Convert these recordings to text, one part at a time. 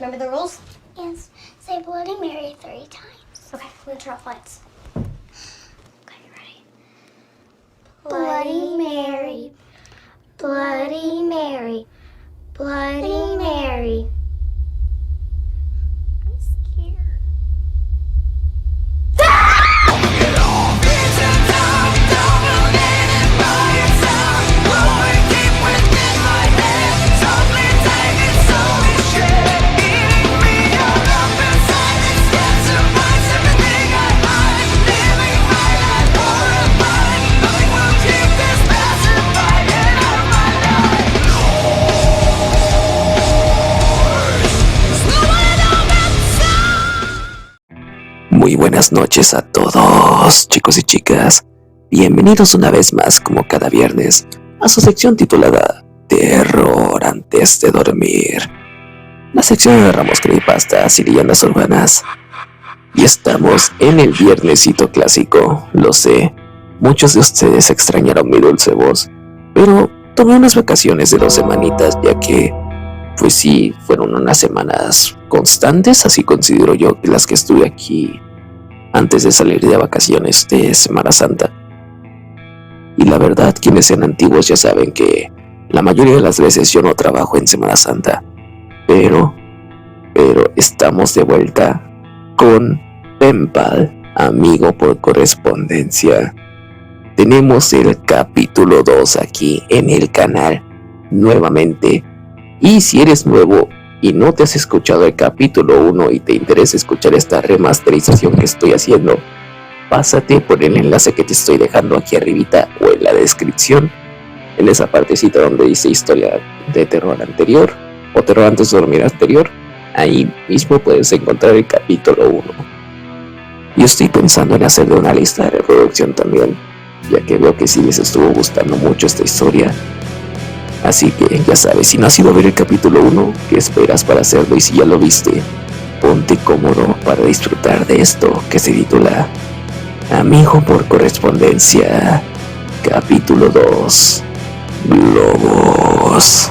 Remember the rules? Yes. Say Bloody Mary 3 times. Okay, I'm gonna turn off lights. Okay, ready? Bloody Mary, Bloody Mary, Bloody Mary. I'm scared. Muy buenas noches a todos, chicos y chicas. Bienvenidos una vez más, como cada viernes, a su sección titulada Terror antes de dormir. La sección de narramos creepypastas y leyendas urbanas. Y estamos en el viernesito clásico, lo sé. Muchos de ustedes extrañaron mi dulce voz, pero tomé unas vacaciones de 2 semanitas, ya que, pues sí, fueron unas semanas constantes, así considero yo, que las que estuve aquí antes de salir de vacaciones de Semana Santa. Y la verdad, quienes sean antiguos ya saben que la mayoría de las veces yo no trabajo en Semana Santa, pero estamos de vuelta con Penpal, amigo por correspondencia. Tenemos el capítulo 2 aquí en el canal nuevamente, y si eres nuevo y no te has escuchado el capítulo 1 y te interesa escuchar esta remasterización que estoy haciendo, pásate por el enlace que te estoy dejando aquí arribita o en la descripción, en esa partecita donde dice historia de terror anterior o terror antes de dormir anterior. Ahí mismo puedes encontrar el capítulo 1. Yo estoy pensando en hacerle una lista de reproducción también, ya que veo que sí les estuvo gustando mucho esta historia. Así que ya sabes, si no has ido a ver el capítulo 1, ¿qué esperas para hacerlo? Y si ya lo viste, ponte cómodo para disfrutar de esto que se titula Amigo por correspondencia, capítulo 2, Globos.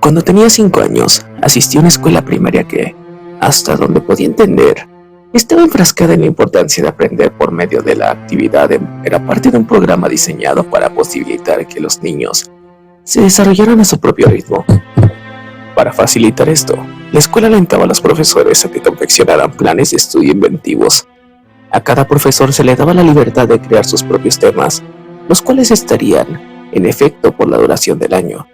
Cuando tenía 5 años, asistí a una escuela primaria que, hasta donde podía entender, estaba enfrascada en la importancia de aprender por medio de la actividad. Era parte de un programa diseñado para posibilitar que los niños se desarrollaran a su propio ritmo. Para facilitar esto, la escuela alentaba a los profesores a que confeccionaran planes de estudio inventivos. A cada profesor se le daba la libertad de crear sus propios temas, los cuales estarían en efecto por la duración del año.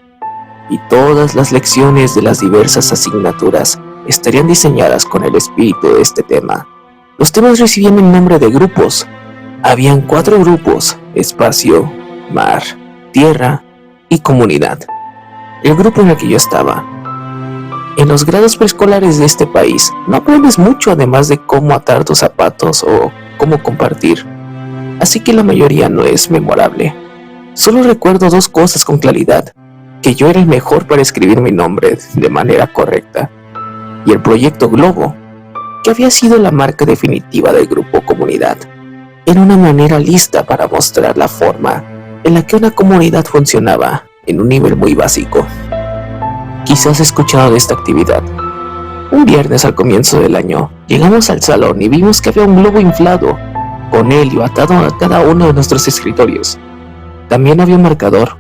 Y todas las lecciones de las diversas asignaturas estarían diseñadas con el espíritu de este tema. Los temas recibían el nombre de grupos. Habían 4 grupos: espacio, mar, tierra y comunidad. El grupo en el que yo estaba. En los grados preescolares de este país no aprendes mucho, además de cómo atar tus zapatos o cómo compartir, así que la mayoría no es memorable. Solo recuerdo 2 cosas con claridad: que yo era el mejor para escribir mi nombre de manera correcta, y el proyecto Globo, que había sido la marca definitiva del grupo comunidad. Era una manera lista para mostrar la forma en la que una comunidad funcionaba en un nivel muy básico. Quizás has escuchado de esta actividad. Un viernes al comienzo del año, llegamos al salón y vimos que había un globo inflado, con helio atado a cada uno de nuestros escritorios. También había un marcador,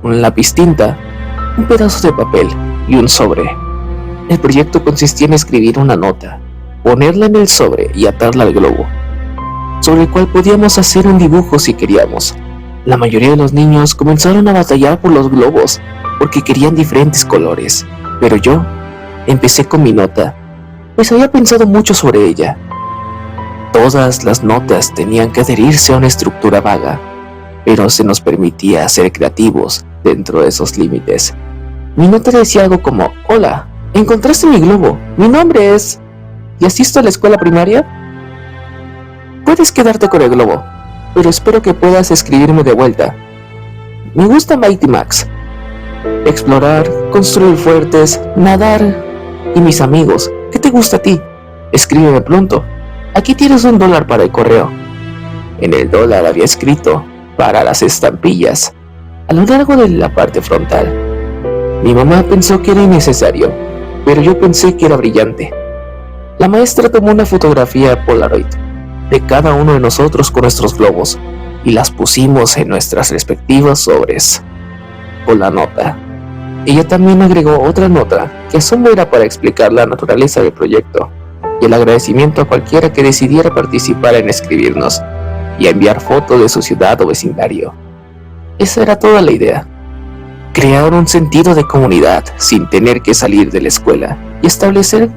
un lápiz tinta, un pedazo de papel y un sobre. El proyecto consistía en escribir una nota, ponerla en el sobre y atarla al globo, sobre el cual podíamos hacer un dibujo si queríamos. La mayoría de los niños comenzaron a batallar por los globos porque querían diferentes colores, pero yo empecé con mi nota, pues había pensado mucho sobre ella. Todas las notas tenían que adherirse a una estructura vaga, pero se nos permitía ser creativos dentro de esos límites. Mi nota decía algo como: hola, encontraste mi globo, mi nombre es... ¿y asisto a la escuela primaria? Puedes quedarte con el globo, pero espero que puedas escribirme de vuelta. Me gusta Mighty Max. Explorar, construir fuertes, nadar y mis amigos. ¿Qué te gusta a ti? Escríbeme pronto. Aquí tienes $1 para el correo. En el dólar había escrito: para las estampillas, a lo largo de la parte frontal. Mi mamá pensó que era innecesario, pero yo pensé que era brillante. La maestra tomó una fotografía Polaroid de cada uno de nosotros con nuestros globos y las pusimos en nuestras respectivas sobres con la nota. Ella también agregó otra nota que asumo era para explicar la naturaleza del proyecto y el agradecimiento a cualquiera que decidiera participar en escribirnos y a enviar fotos de su ciudad o vecindario. Esa era toda la idea. Crear un sentido de comunidad sin tener que salir de la escuela y establecer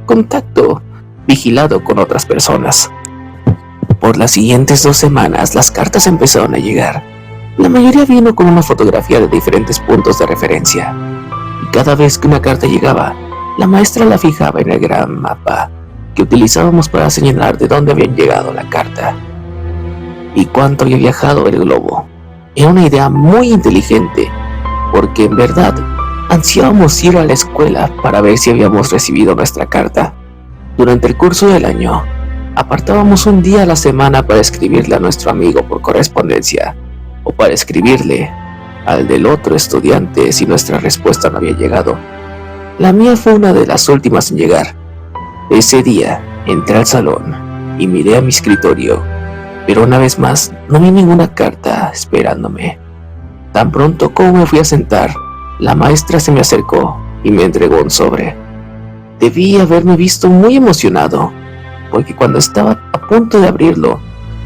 contacto vigilado con otras personas. Por las siguientes 2 semanas las cartas empezaron a llegar. La mayoría vino con una fotografía de diferentes puntos de referencia. Y cada vez que una carta llegaba, la maestra la fijaba en el gran mapa que utilizábamos para señalar de dónde había llegado la carta y cuánto había viajado el globo. Era una idea muy inteligente, porque en verdad ansiábamos ir a la escuela para ver si habíamos recibido nuestra carta. Durante el curso del año, apartábamos un día a la semana para escribirle a nuestro amigo por correspondencia, o para escribirle al del otro estudiante si nuestra respuesta no había llegado. La mía fue una de las últimas en llegar. Ese día entré al salón y miré a mi escritorio, pero una vez más no vi ninguna carta esperándome. Tan pronto como me fui a sentar, la maestra se me acercó y me entregó un sobre. Debí haberme visto muy emocionado, porque cuando estaba a punto de abrirlo,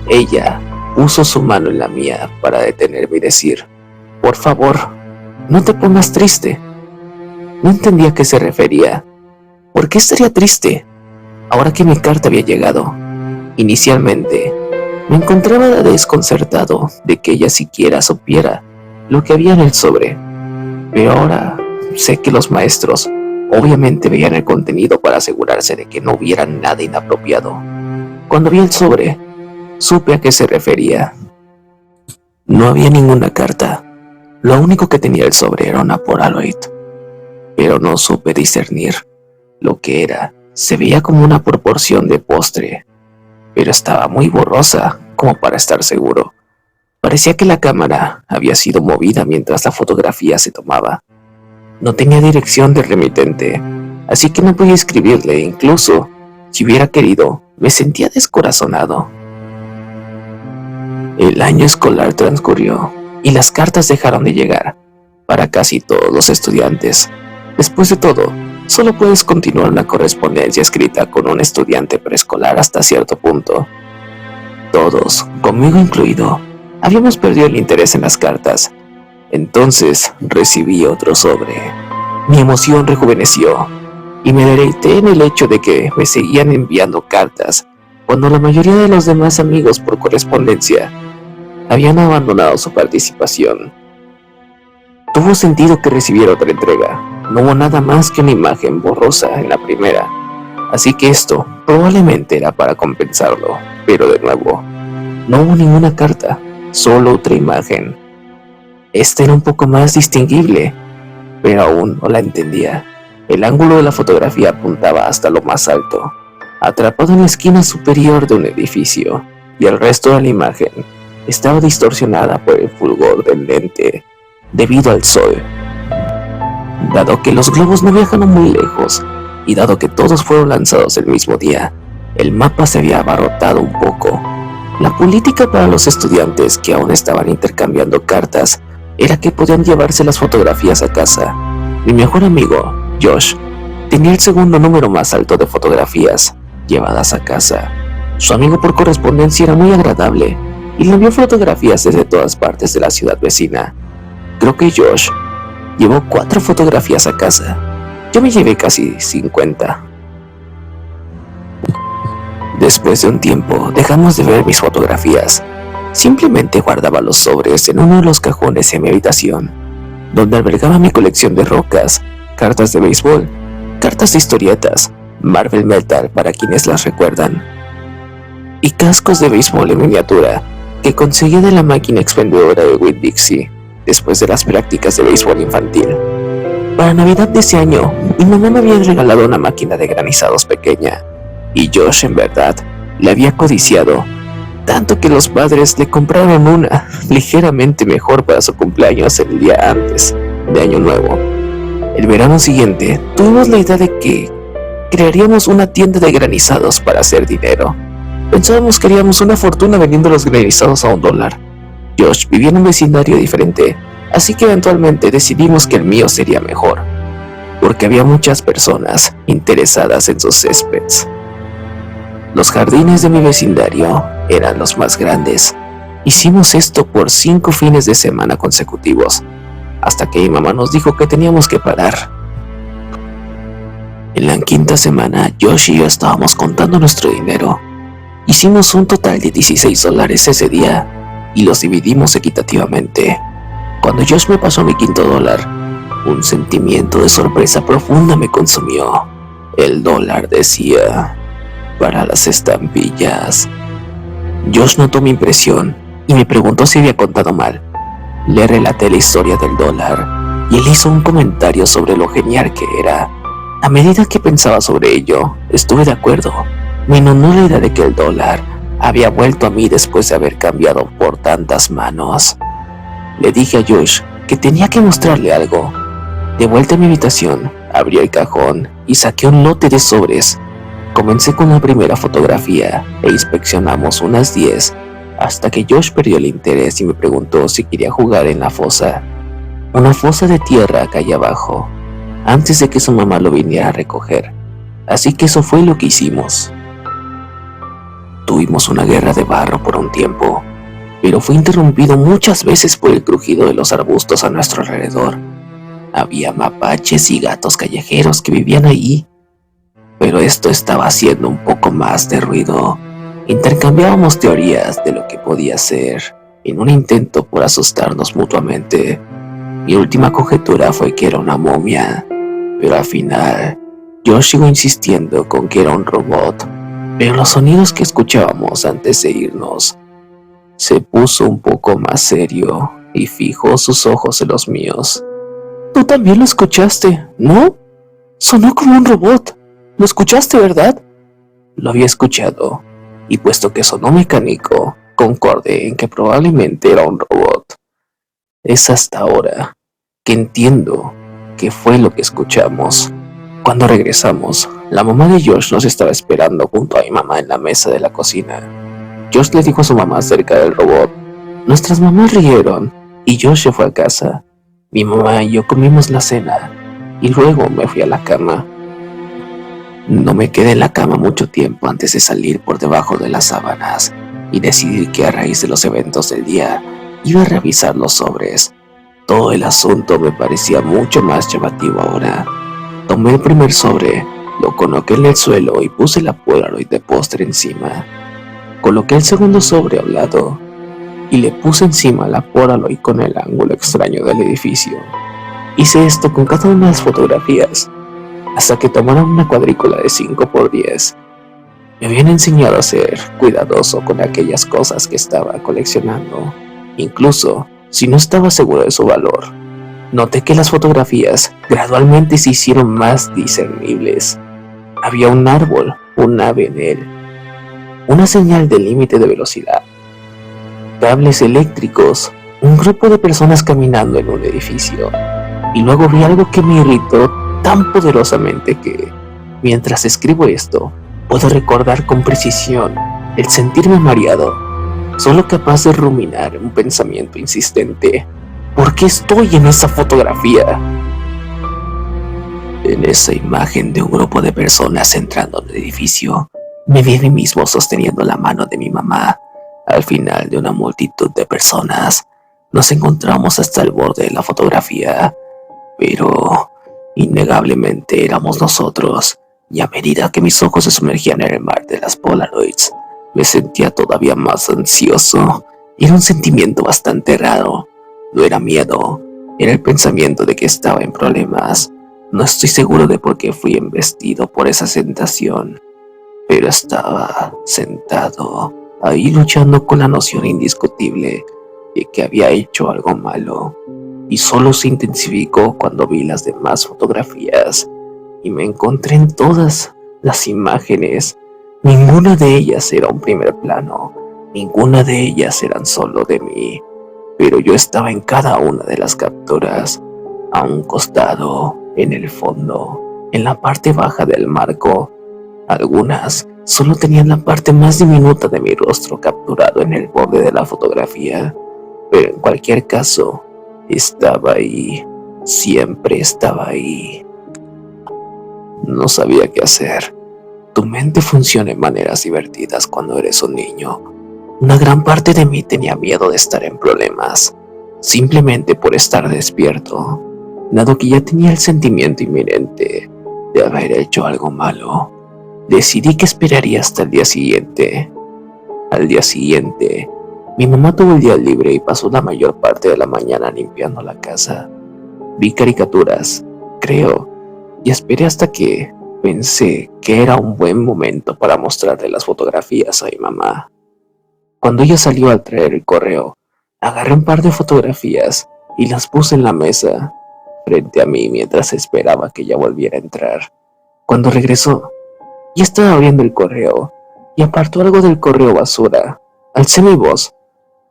ella puso su mano en la mía para detenerme y decir: por favor, no te pongas triste. No entendía a qué se refería. ¿Por qué estaría triste ahora que mi carta había llegado? Inicialmente, me encontraba desconcertado de que ella siquiera supiera lo que había en el sobre, pero ahora sé que los maestros obviamente veían el contenido para asegurarse de que no hubiera nada inapropiado. Cuando vi el sobre, supe a qué se refería. No había ninguna carta. Lo único que tenía el sobre era una Polaroid, pero no supe discernir lo que era. Se veía como una proporción de postre, pero estaba muy borrosa como para estar seguro. Parecía que la cámara había sido movida mientras la fotografía se tomaba. No tenía dirección del remitente, así que no podía escribirle. Incluso si hubiera querido, me sentía descorazonado. El año escolar transcurrió y las cartas dejaron de llegar para casi todos los estudiantes. Después de todo, solo puedes continuar una correspondencia escrita con un estudiante preescolar hasta cierto punto. Todos, conmigo incluido, habíamos perdido el interés en las cartas. Entonces recibí otro sobre. Mi emoción rejuveneció y me deleité en el hecho de que me seguían enviando cartas cuando la mayoría de los demás amigos por correspondencia habían abandonado su participación. Tuvo sentido que recibiera otra entrega. No hubo nada más que una imagen borrosa en la primera, así que esto probablemente era para compensarlo. Pero de nuevo, no hubo ninguna carta, solo otra imagen. Esta era un poco más distinguible, pero aún no la entendía. El ángulo de la fotografía apuntaba hasta lo más alto, atrapado en la esquina superior de un edificio, y el resto de la imagen estaba distorsionada por el fulgor del lente debido al sol. Dado que los globos no viajan muy lejos, y dado que todos fueron lanzados el mismo día, el mapa se había abarrotado un poco. La política para los estudiantes que aún estaban intercambiando cartas era que podían llevarse las fotografías a casa. Mi mejor amigo, Josh, tenía el segundo número más alto de fotografías llevadas a casa. Su amigo por correspondencia era muy agradable y le envió fotografías desde todas partes de la ciudad vecina. Creo que Josh llevó 4 fotografías a casa. Yo me llevé casi 50. Después de un tiempo, dejamos de ver mis fotografías. Simplemente guardaba los sobres en uno de los cajones en mi habitación, donde albergaba mi colección de rocas, cartas de béisbol, cartas de historietas, Marvel Metal para quienes las recuerdan, y cascos de béisbol en miniatura que conseguí de la máquina expendedora de Winn-Dixie después de las prácticas de béisbol infantil. Para Navidad de ese año, mi mamá me había regalado una máquina de granizados pequeña, y Josh en verdad la había codiciado. tanto que los padres le compraron una ligeramente mejor para su cumpleaños el día antes de Año Nuevo. El verano siguiente tuvimos la idea de que crearíamos una tienda de granizados para hacer dinero. Pensábamos que haríamos una fortuna vendiendo los granizados a $1. Josh vivía en un vecindario diferente, así que eventualmente decidimos que el mío sería mejor, porque había muchas personas interesadas en sus céspedes. Los jardines de mi vecindario eran los más grandes. Hicimos esto por 5 fines de semana consecutivos, hasta que mi mamá nos dijo que teníamos que parar. En la 5ª semana, Josh y yo estábamos contando nuestro dinero. Hicimos un total de $16 ese día y los dividimos equitativamente. Cuando Josh me pasó mi $5, un sentimiento de sorpresa profunda me consumió. El dólar decía: para las estampillas. Josh notó mi impresión y me preguntó si había contado mal. Le relaté la historia del dólar y él hizo un comentario sobre lo genial que era. A medida que pensaba sobre ello, estuve de acuerdo. Me inundó la idea de que el dólar había vuelto a mí después de haber cambiado por tantas manos. Le dije a Josh que tenía que mostrarle algo. De vuelta a mi habitación, abrí el cajón y saqué un lote de sobres. Comencé con la primera fotografía e inspeccionamos unas 10 hasta que Josh perdió el interés y me preguntó si quería jugar en la fosa. Una fosa de tierra calle abajo, antes de que su mamá lo viniera a recoger. Así que eso fue lo que hicimos. Tuvimos una guerra de barro por un tiempo, pero fue interrumpido muchas veces por el crujido de los arbustos a nuestro alrededor. Había mapaches y gatos callejeros que vivían ahí, pero esto estaba haciendo un poco más de ruido. Intercambiábamos teorías de lo que podía ser, en un intento por asustarnos mutuamente. Mi última conjetura fue que era una momia, pero al final, yo sigo insistiendo con que era un robot. Pero los sonidos que escuchábamos antes de irnos, se puso un poco más serio y fijó sus ojos en los míos. Tú también lo escuchaste, ¿no? Sonó como un robot. ¿Lo escuchaste, verdad? Lo había escuchado, y puesto que sonó mecánico, concordé en que probablemente era un robot. Es hasta ahora que entiendo qué fue lo que escuchamos. Cuando regresamos, la mamá de Josh nos estaba esperando junto a mi mamá en la mesa de la cocina. Josh le dijo a su mamá acerca del robot. Nuestras mamás rieron y Josh se fue a casa. Mi mamá y yo comimos la cena y luego me fui a la cama. No me quedé en la cama mucho tiempo antes de salir por debajo de las sábanas y decidí que a raíz de los eventos del día iba a revisar los sobres. Todo el asunto me parecía mucho más llamativo ahora. Tomé el primer sobre, lo coloqué en el suelo y puse la Polaroid de postre encima. Coloqué el segundo sobre a un lado y le puse encima la Polaroid con el ángulo extraño del edificio. Hice esto con cada una de las fotografías, hasta que tomaron una cuadrícula de 5×10. Me habían enseñado a ser cuidadoso con aquellas cosas que estaba coleccionando, incluso si no estaba seguro de su valor. Noté que las fotografías gradualmente se hicieron más discernibles. Había un árbol, un ave en él, una señal de límite de velocidad, cables eléctricos, un grupo de personas caminando en un edificio, y luego vi algo que me irritó tan poderosamente que, mientras escribo esto, puedo recordar con precisión el sentirme mareado, solo capaz de ruminar un pensamiento insistente. ¿Por qué estoy en esa fotografía? En esa imagen de un grupo de personas entrando en el edificio, me vi a mí mismo sosteniendo la mano de mi mamá. Al final de una multitud de personas, nos encontramos hasta el borde de la fotografía, pero innegablemente éramos nosotros, y a medida que mis ojos se sumergían en el mar de las Polaroids, me sentía todavía más ansioso. Era un sentimiento bastante raro. No era miedo, era el pensamiento de que estaba en problemas. No estoy seguro de por qué fui embestido por esa sensación, pero estaba sentado ahí luchando con la noción indiscutible de que había hecho algo malo, y solo se intensificó cuando vi las demás fotografías y me encontré en todas las imágenes. Ninguna de ellas era un primer plano, Ninguna de ellas eran solo de mí, pero yo estaba en cada una de las capturas, a un costado, en el fondo, en la parte baja del marco. Algunas solo tenían la parte más diminuta de mi rostro capturado en el borde de la fotografía, pero en cualquier caso, estaba ahí, siempre estaba ahí. No sabía qué hacer. Tu mente funciona en maneras divertidas cuando eres un niño. Una gran parte de mí tenía miedo de estar en problemas, simplemente por estar despierto, dado que ya tenía el sentimiento inminente de haber hecho algo malo. Decidí que esperaría hasta el día siguiente. Al día siguiente, mi mamá tuvo el día libre y pasó la mayor parte de la mañana limpiando la casa. Vi caricaturas, creo, y esperé hasta que pensé que era un buen momento para mostrarle las fotografías a mi mamá. Cuando ella salió al traer el correo, agarré un par de fotografías y las puse en la mesa frente a mí mientras esperaba que ella volviera a entrar. Cuando regresó, ya estaba abriendo el correo y apartó algo del correo basura. Alcé mi voz.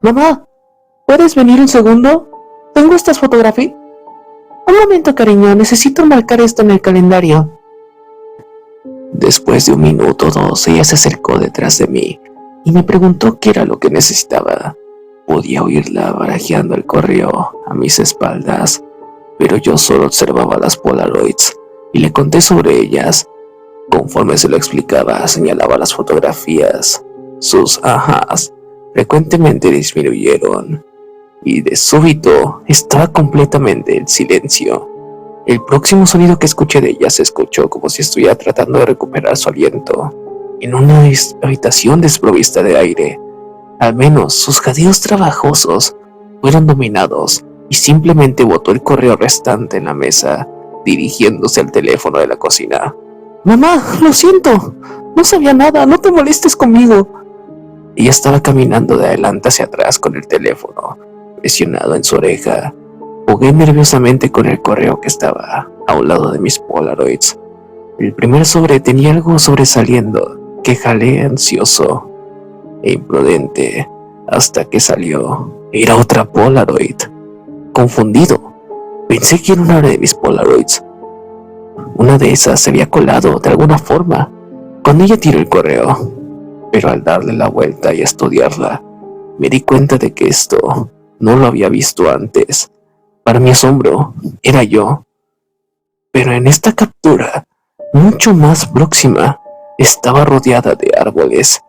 «Mamá, ¿puedes venir un segundo? Tengo estas fotografías». «Un momento, cariño, necesito marcar esto en el calendario». Después de 1 minuto o 2, ella se acercó detrás de mí y me preguntó qué era lo que necesitaba. Podía oírla barajeando el correo a mis espaldas, pero yo solo observaba las Polaroids y le conté sobre ellas. Conforme se lo explicaba, señalaba las fotografías. Sus ajás frecuentemente disminuyeron y de súbito estaba completamente en silencio. El próximo sonido que escuché de ella se escuchó como si estuviera tratando de recuperar su aliento en una habitación desprovista de aire. Al menos sus jadillos trabajosos fueron dominados y simplemente botó el correo restante en la mesa, dirigiéndose al teléfono de la cocina. «Mamá, lo siento, no sabía nada, no te molestes conmigo». Ella estaba caminando de adelante hacia atrás con el teléfono presionado en su oreja. Jugué nerviosamente con el correo que estaba a un lado de mis Polaroids. El primer sobre tenía algo sobresaliendo que jalé ansioso e imprudente hasta que salió. Era otra Polaroid. Confundido, pensé que era una de mis Polaroids. Una de esas se había colado de alguna forma cuando ella tiró el correo, pero al darle la vuelta y estudiarla, me di cuenta de que esto no lo había visto antes. Para mi asombro, era yo. Pero en esta captura, mucho más próxima, estaba rodeada de árboles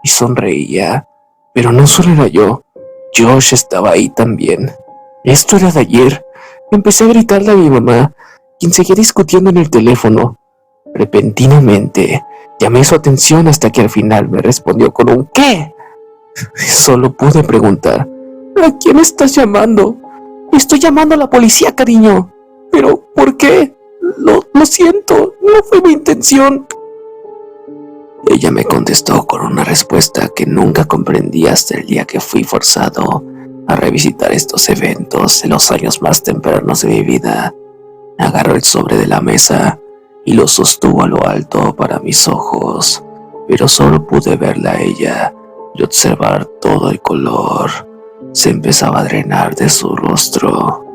y sonreía. Pero no solo era yo, Josh estaba ahí también. Esto era de ayer. Empecé a gritarle a mi mamá, quien seguía discutiendo en el teléfono. Repentinamente, llamé su atención hasta que al final me respondió con un ¿qué? Solo pude preguntar, ¿a quién estás llamando? Estoy llamando a la policía, cariño. ¿Pero por qué? Lo siento, no fue mi intención. Ella me contestó con una respuesta que nunca comprendí hasta el día que fui forzado a revisitar estos eventos en los años más tempranos de mi vida. Agarró el sobre de la mesa y lo sostuvo a lo alto para mis ojos, pero solo pude verla a ella y observar todo el color. Se empezaba a drenar de su rostro,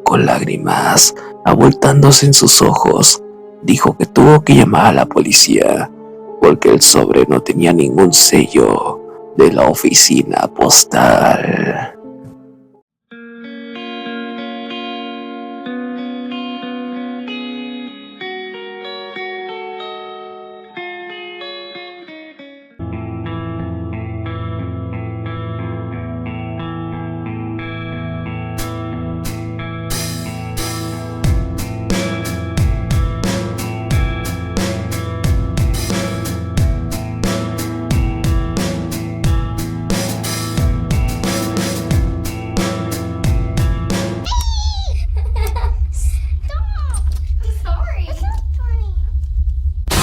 con lágrimas abultándose en sus ojos. Dijo que tuvo que llamar a la policía porque el sobre no tenía ningún sello de la oficina postal.